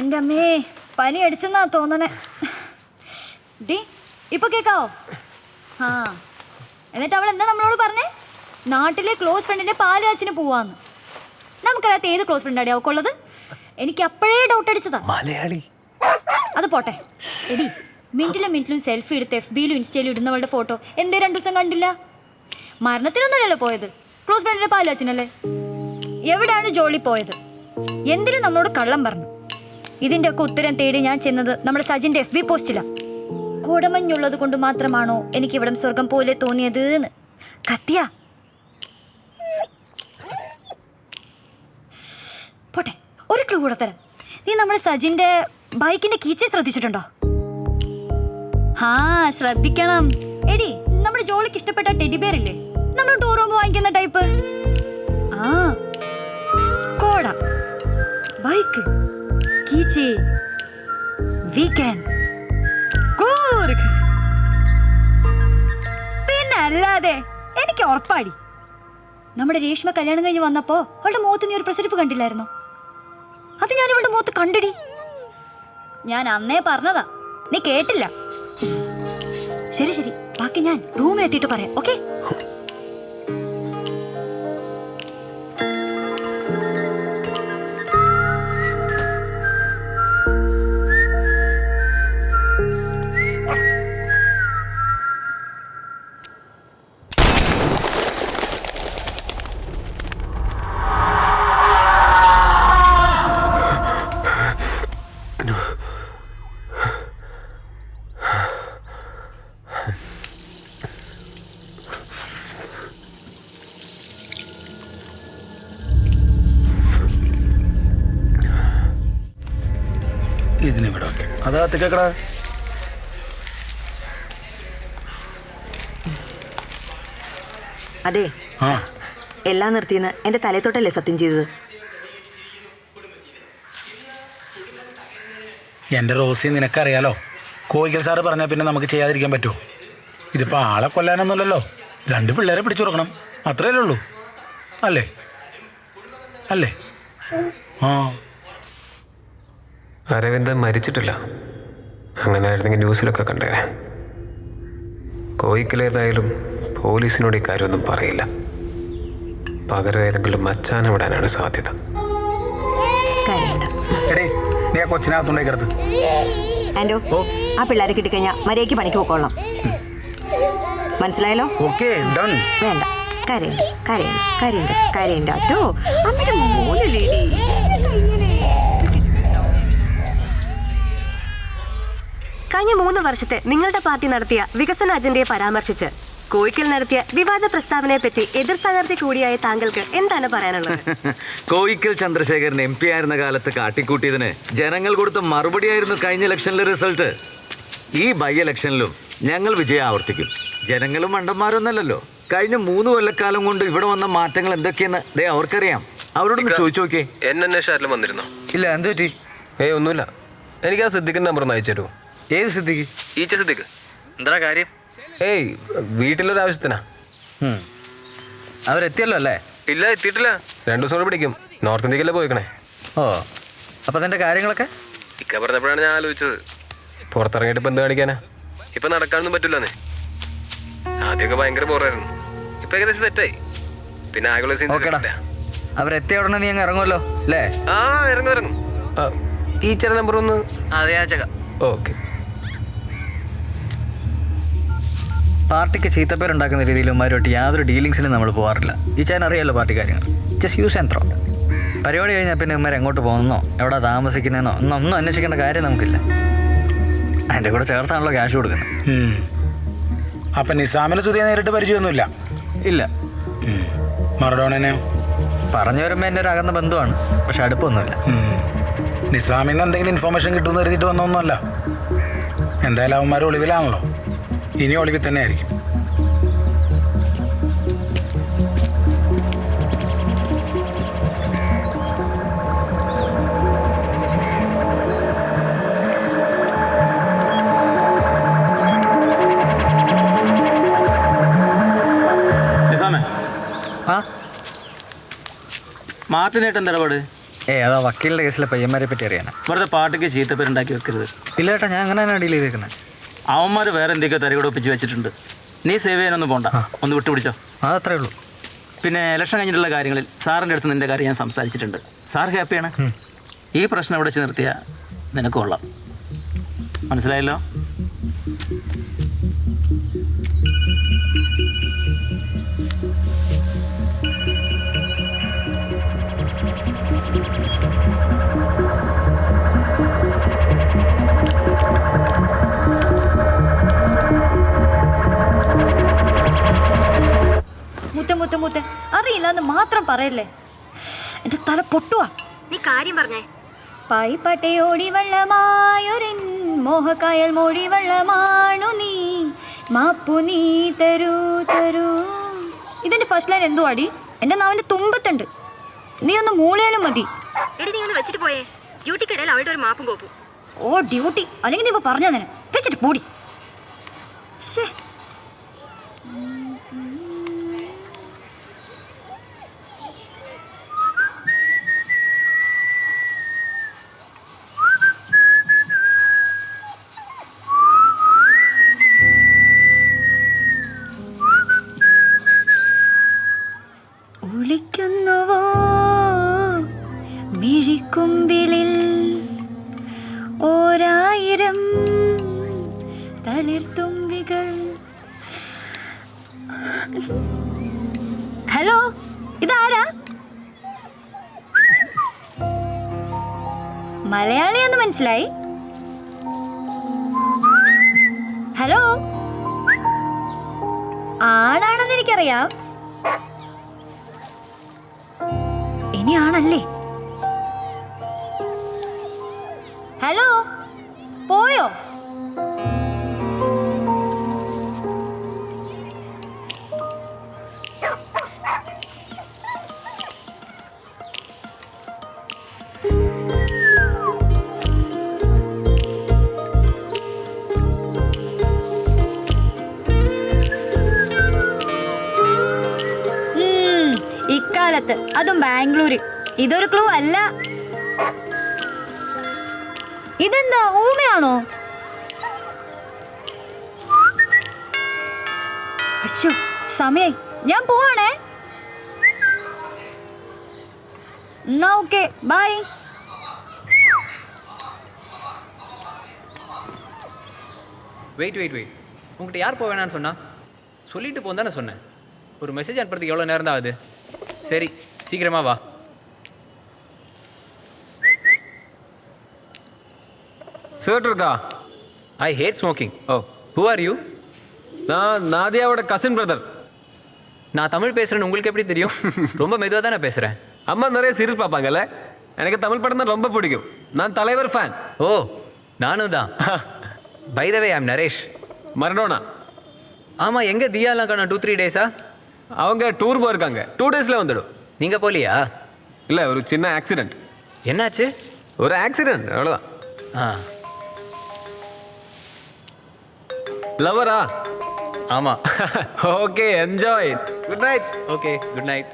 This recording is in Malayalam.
എൻ്റെ അമ്മേ പനി അടിച്ചെന്നാ തോന്നണേ. ഡി ഇപ്പൊ കേക്കാവോ? ആ എന്നിട്ട് അവൾ എന്താ നമ്മളോട് പറഞ്ഞേ? നാട്ടിലെ ക്ലോസ് ഫ്രണ്ടിന്റെ പാല് കാച്ചിന് പോവാന്ന്. നമുക്കറിയാത്ത ഏത് ക്ലോസ് ഫ്രണ്ടാടി അവക്കുള്ളത്? എനിക്ക് അപ്പോഴേ ഡൗട്ട് അടിച്ചതാ. മലയാളി അത് പോട്ടെ എടി, മിനിറ്റിലും സെൽഫി എടുത്ത് FB-യിലും ഇൻസ്റ്റയിലും ഇടുന്നവളുടെ ഫോട്ടോ എന്തേ 2 ദിവസം കണ്ടില്ല? മരണത്തിനൊന്നുമല്ലല്ലോ പോയത്, ക്ലോസ് ഫ്രണ്ടിന്റെ പാല് കാച്ചിനല്ലേ. എവിടെയാണ് ജോളി പോയത്? എന്തിനും നമ്മളോട് കള്ളം പറഞ്ഞു? ഇതിന്റെ ഒക്കെ ഉത്തരം തേടി ഞാൻ ചെന്നത് നമ്മുടെ സജിന്റെ FB പോസ്റ്റിലാ. കോടമഞ്ഞുള്ളത് കൊണ്ട് മാത്രമാണോ എനിക്ക് ഇവിടം സ്വർഗം പോലെ തോന്നിയത് എന്ന്. കത്തിയ പോട്ടെ, ഒരു ക്ലൂ കൂടെ തരാം. നീ നമ്മുടെ സജിന്റെ ബൈക്കിന്റെ കീച്ചെ ശ്രദ്ധിച്ചിട്ടുണ്ടോ? ഹാ ശ്രദ്ധിക്കണം എടി. നമ്മുടെ ജോളിക്ക് ഇഷ്ടപ്പെട്ട ടെഡി ബിയർ ഇല്ലേ, നമ്മൾ ടൂർ പോകുമ്പോൾ വാങ്ങിക്കുന്ന ടൈപ്പ്. ആ കോട, ബൈക്ക്, കീച്ചെ, വീക്കെൻഡ്, കൂർഗ്. പിന്നെ അല്ലാതെ എനിക്ക് ഉറപ്പാടി. നമ്മുടെ രേഷ്മ കല്യാണം കഴിഞ്ഞ് വന്നപ്പോ അവളുടെ മുഖത്ത് നീ ഒരു പ്രസരിപ്പ് കണ്ടില്ലായിരുന്നോ? അത് ഞാൻ ഇവളുടെ മുഖത്ത് കണ്ടിടി. ഞാൻ അന്നേ പറഞ്ഞതാ, നീ കേട്ടില്ല. ശരി ശരി, ബാക്കി ഞാൻ റൂമിൽ എത്തിയിട്ട് പറയാം. ഓക്കെ? ഇതിനിവിടെ അതാ കേക്കടാ. അതെ, എല്ലാം നിർത്തിയെന്ന് എന്റെ തലത്തോട്ടല്ലേ സത്യം ചെയ്തത്? എൻ്റെ റോസി നിനക്കറിയാലോ, കോയിക്കൽ സാറ് പറഞ്ഞാൽ പിന്നെ നമുക്ക് ചെയ്യാതിരിക്കാൻ പറ്റുമോ? ഇതിപ്പോൾ ആളെ കൊല്ലാനൊന്നുമല്ലല്ലോ, 2 പിള്ളേരെ പിടിച്ചു കൊടുക്കണം, അത്രയല്ലേ ഉള്ളൂ. അല്ലേ അല്ലേ? ആ, അരവിന്ദൻ മരിച്ചിട്ടില്ല. അങ്ങനെ ആയിരുന്നെങ്കിൽ ന്യൂസിലൊക്കെ കണ്ടേനെ. കോയിക്കലേതായാലും പോലീസിനോട് ഈ കാര്യമൊന്നും പറയില്ല. പകരം ഏതെങ്കിലും മച്ചാനെ വിടാനാണ് സാധ്യത. എടേ നീ ആ കൊച്ചിനകത്തുണ്ടേ കിടത്ത്. ആൻഡോ, ആ പിള്ളേരെ കിട്ടിക്കഴിഞ്ഞാൽ മര്യാദയ്ക്ക് പണിക്ക് പോക്കോളാം. മനസ്സിലായല്ലോ? Okay done. വേണ്ട, കരയുണ്ട് കരയുണ്ട് കരയുണ്ട് കരയുണ്ട് കേട്ടോ. അമ്മയുടെ മോനല്ലേടി. കഴിഞ്ഞ 3 വർഷത്തെ നിങ്ങളുടെ പാർട്ടി നടത്തിയ വികസന അജണ്ടയെ പരാമർശിച്ച് കോയിക്കൽ നടത്തിയ വിവാദ പ്രസ്താവനയെ പറ്റി എതിർ സ്ഥാനാർത്ഥി കൂടിയായ താങ്കൾക്ക് എന്താണ് പറയാനുള്ളത്? കോയിക്കൽ ചന്ദ്രശേഖരൻ MP ആയിരുന്ന കാലത്ത് കാട്ടിക്കൂട്ടിയതിന് ജനങ്ങൾ കൊടുത്ത മറുപടിയായിരുന്നു കഴിഞ്ഞ ഇലക്ഷനിലെ റിസൾട്ട്. ഈ ബൈ ഇലക്ഷനിലും ഞങ്ങൾ വിജയം ആവർത്തിക്കും. ജനങ്ങളും മണ്ടന്മാരൊന്നല്ലല്ലോ. കഴിഞ്ഞ 3 കൊല്ലക്കാലം കൊണ്ട് ഇവിടെ വന്ന മാറ്റങ്ങൾ എന്തൊക്കെയെന്ന് ദേ അവർക്കറിയാം. അവരോടൊന്ന് ചോദിച്ചു നോക്കിയേ. എന്നെ വന്നിരുന്നോ? ഇല്ല, എന്ത് പറ്റി? ഒന്നുമില്ല. എനിക്ക് ആ സിദ്ദിഖിന്റെ നമ്പർ ഒന്ന് അയച്ചു തരുമോ? ഏത് സിദ്ദിഖ്? ഈച്ച സിദ്ദിഖ്. എന്താ കാര്യം? വീട്ടിലൊരാവശ്യത്തിനാ. അവരെത്തിയല്ലോ അല്ലേ? ഇല്ല, എത്തിയിട്ടില്ല. 2 ദിവസം കൂടെ പിടിക്കും. നോർത്ത് ഇന്ത്യക്കല്ലേ പോയിക്കണേ. ഓ, അപ്പൊ അതിന്റെ കാര്യങ്ങളൊക്കെ ഇക്ക പറഞ്ഞപ്പോഴാണ് ഞാൻ ആലോചിച്ചത്. പുറത്തിറങ്ങിയിട്ട് ഇപ്പൊ എന്ത് കാണിക്കാനാ? ഇപ്പൊ നടക്കാനൊന്നും പറ്റില്ലെന്നേ. ആദ്യമൊക്കെ ഭയങ്കര ബോറായിരുന്നു. ഇപ്പൊ ഏകദേശം സെറ്റായി. പിന്നെ ആകെയുള്ള സീൻസ്. അവരെത്തിയ ഉടനെ നീ അങ്ങ് ഇറങ്ങുമല്ലോ അല്ലേ? ആ, ഇറങ്ങും. ടീച്ചറുടെ നമ്പർ ഒന്ന്. അതെ, അയച്ചേക്കാം. ഓക്കെ. പാർട്ടിക്ക് ചീത്തപ്പേരുണ്ടാക്കുന്ന രീതിയിൽ ഉമ്മാരുമായിട്ട് യാതൊരു ഡീലിങ്സിനും നമ്മൾ പോകാറില്ല. ഈ ചാൻ അറിയാമല്ലോ പാർട്ടി കാര്യങ്ങൾ. Just use and throw. പരിപാടി കഴിഞ്ഞാൽ പിന്നെ ഉമ്മാർ എങ്ങോട്ട് പോകുന്നോ എവിടെ താമസിക്കുന്നതെന്നോ ഒന്നും അന്വേഷിക്കേണ്ട കാര്യം നമുക്കില്ല. അതിൻ്റെ കൂടെ ചേർത്താണല്ലോ ക്യാഷ് കൊടുക്കുന്നത്. അപ്പം നിസാമിന് സുധിയെ നേരിട്ട് പരിചയമൊന്നുമില്ല? ഇല്ല. മറഡോണനെയോ? പറഞ്ഞു വരുമ്പോൾ എൻ്റെ ഒരു അകന്ന ബന്ധുവാണ്, പക്ഷെ അടുപ്പൊന്നുമില്ല. നിസാമിൽ നിന്ന് എന്തെങ്കിലും ഇൻഫർമേഷൻ കിട്ടുമെന്ന് കരുതിയിട്ട് വന്നൊന്നുമല്ല. എന്തായാലും അവന്മാർ ഒളിവിലാണല്ലോ, ഇനി ഒളിവിൽ തന്നെ ആയിരിക്കും. മാർട്ടിനായിട്ട് എന്താ ഇടപാട്? അതാ വക്കീലിൻ്റെ കേസിലെ പയ്യന്മാരെ പറ്റി അറിയാനാ. വെറുതെ പാർട്ടിക്ക് ചീത്തപ്പേരുണ്ടാക്കി വെക്കരുത്. ഇല്ല ഏട്ടാ, ഞാൻ അങ്ങനെ തന്നെ ഡീൽ ചെയ്തേക്കുന്നത്. അവന്മാർ വേറെ എന്തൊക്കെ തരകൂടെ ഒപ്പിച്ച് വെച്ചിട്ടുണ്ട്. നീ സേവ് ചെയ്യാനൊന്നും പോണ്ട, ഒന്ന് വിട്ടുപിടിച്ചോ. അതത്രേ ഉള്ളൂ. പിന്നെ ഇലക്ഷൻ കഴിഞ്ഞിട്ടുള്ള കാര്യങ്ങളിൽ സാറിൻ്റെ അടുത്ത് നിൻ്റെ കാര്യം ഞാൻ സംസാരിച്ചിട്ടുണ്ട്. സാർ ഹാപ്പിയാണ്. ഈ പ്രശ്നം ഇവിടെ വെച്ച് നിർത്തിയാൽ നിനക്ക് കൊള്ളാം. മനസ്സിലായല്ലോ? മുത്ത അറിയില്ല എന്ന് മാത്രം പറയല്ലേ, എന്റെ തല പൊട്ടുവാ. നീ കാര്യം പറഞ്ഞേ. പായിപ്പാട്ടയോടി വെള്ളമായൊരിൻ മോഹക്കായൽ മോടി വെള്ളമാണു നീ, മാപ്പു നീ തരൂ തരൂ. ഇതിന്റെ ഫസ്റ്റ് ലൈൻ എന്തോ അടി എന്റെ നാവിന്റെ തുമ്പത്തുണ്ട്. നീ ഒന്ന് മൂളിയാലും മതി. എടി നീ ഒന്ന് വെച്ചിട്ട് പോയേ. ഡ്യൂട്ടിക്കിടയിൽ അവളുടെ ഒരു മാപ്പും കോപ്പും. ഓ ഡ്യൂട്ടി അല്ലെങ്കിൽ നീ ഇപ്പൊ പറഞ്ഞാ തന്നെ വെച്ചിട്ട് പൂടി. ശേ, ഒളിക്കുന്നുവോ മിഴിക്കുമ്പിളിൽ ഓരായിരം തളിർത്തുമ്പികൾ. ഹലോ, ഇതാരാ? മലയാളിയെന്ന് മനസ്സിലായി. ഹലോ, ആണാണെന്ന് എനിക്കറിയാം. ഇനിയാണല്ലേ? ഹലോ, പോയോ? ഇക്കാലത്ത് അതും ബാംഗ്ലൂരിൽ ഇതൊരു ക്ലൂ അല്ല. ഇതെന്താ ഊമയാണോ? അശ്ശോ, സമയായി, ഞാൻ പോവാണേ. എന്നാ ഓക്കെ, ബൈ. வெயிட் உங்கள்கிட்ட யார் போக வேணான்னு சொன்னா? சொல்லிட்டு போன்னு தானே சொன்னேன். ஒரு மெசேஜ் அனுப்புறதுக்கு எவ்வளோ நேரம் தான் ஆகுது? சரி, சீக்கிரமா வா. சிகரெட் இருக்கா? I hate smoking. Oh, who are you? நான் நாதியாவோட கசின் பிரதர். நான் தமிழ் பேசுகிறேன்னு உங்களுக்கு எப்படி தெரியும்? ரொம்ப மெதுவாக தானே பேசுகிறேன். அம்மா நிறைய சீரியஸ் பார்ப்பாங்கல்ல, எனக்கு தமிழ் படம் தான் ரொம்ப பிடிக்கும். நான் தலைவர் ஃபேன். ஓ, நானும் தான். By the way, I am Naresh. Maradona. ஆமாம், எங்கே தியாலாம் காணோம்? 2-3 டேஸா? அவங்க டூர் போயிருக்காங்க. 2 டேஸில் வந்துடும். நீங்கள் போகலையா? இல்லை, ஒரு சின்ன ஆக்சிடெண்ட். என்னாச்சு? ஒரு ஆக்சிடெண்ட், அவ்வளோதான். ஆ, லவரா? ஆமாம். Okay, enjoy. Good night. Okay, good night.